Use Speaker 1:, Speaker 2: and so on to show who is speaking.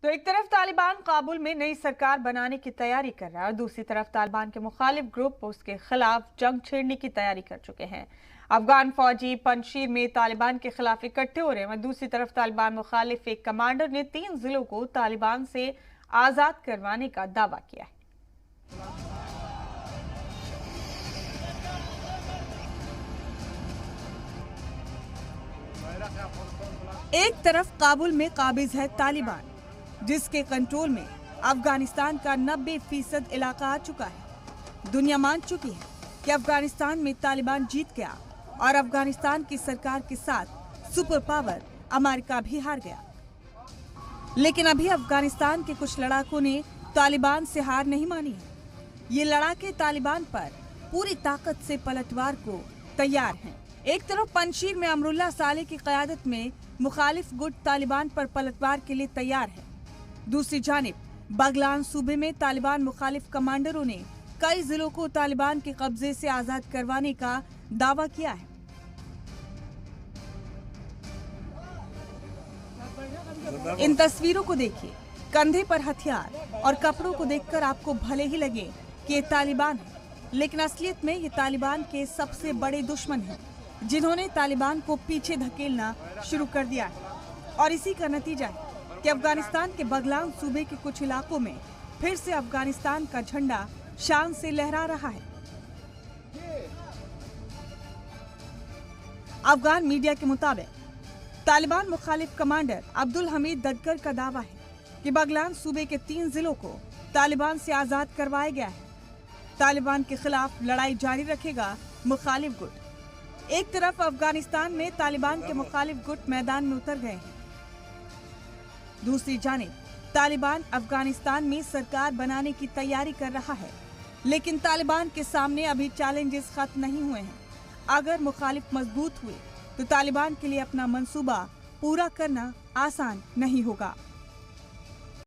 Speaker 1: तो एक तरफ तालिबान काबुल में नई सरकार बनाने की तैयारी कर रहा है और दूसरी तरफ तालिबान के मुखालिफ ग्रुप उसके खिलाफ जंग छेड़ने की तैयारी कर चुके हैं। अफगान फौजी पंजशीर में तालिबान के खिलाफ इकट्ठे हो रहे हैं। दूसरी तरफ तालिबान मुखालिफ एक कमांडर ने 3 जिलों को तालिबान से आजाद करवाने का दावा किया है। एक तरफ काबुल में काबिज है तालिबान, जिसके कंट्रोल में अफगानिस्तान का 90% इलाका आ चुका है। दुनिया मान चुकी है कि अफगानिस्तान में तालिबान जीत गया और अफगानिस्तान की सरकार के साथ सुपर पावर अमेरिका भी हार गया। लेकिन अभी अफगानिस्तान के कुछ लड़ाकों ने तालिबान से हार नहीं मानी है। ये लड़ाके तालिबान पर पूरी ताकत से पलटवार को तैयार हैं। एक तरफ पंजशीर में अमरुल्लाह साले की क़यादत में मुखालिफ गुट तालिबान पर पलटवार के लिए तैयार है। दूसरी जानिब बगलान सूबे में तालिबान मुखालिफ कमांडरों ने कई जिलों को तालिबान के कब्जे से आजाद करवाने का दावा किया है। इन तस्वीरों को देखिए, कंधे पर हथियार और कपड़ों को देखकर आपको भले ही लगे कि ये तालिबान है, लेकिन असलियत में ये तालिबान के सबसे बड़े दुश्मन हैं, जिन्होंने तालिबान को पीछे धकेलना शुरू कर दिया है। और इसी का नतीजा है कि अफगानिस्तान के बगलान सूबे के कुछ इलाकों में फिर से अफगानिस्तान का झंडा शान से लहरा रहा है। अफगान मीडिया के मुताबिक तालिबान मुखालिफ कमांडर अब्दुल हमीद ददकर का दावा है कि बगलान सूबे के 3 जिलों को तालिबान से आजाद करवाया गया है। तालिबान के खिलाफ लड़ाई जारी रखेगा मुखालिफ गुट। एक तरफ अफगानिस्तान में तालिबान के मुखालिफ गुट मैदान में उतर गए हैं, दूसरी जानिब तालिबान अफगानिस्तान में सरकार बनाने की तैयारी कर रहा है। लेकिन तालिबान के सामने अभी चैलेंजेस खत्म नहीं हुए हैं। अगर मुखालिफ मजबूत हुए तो तालिबान के लिए अपना मंसूबा पूरा करना आसान नहीं होगा।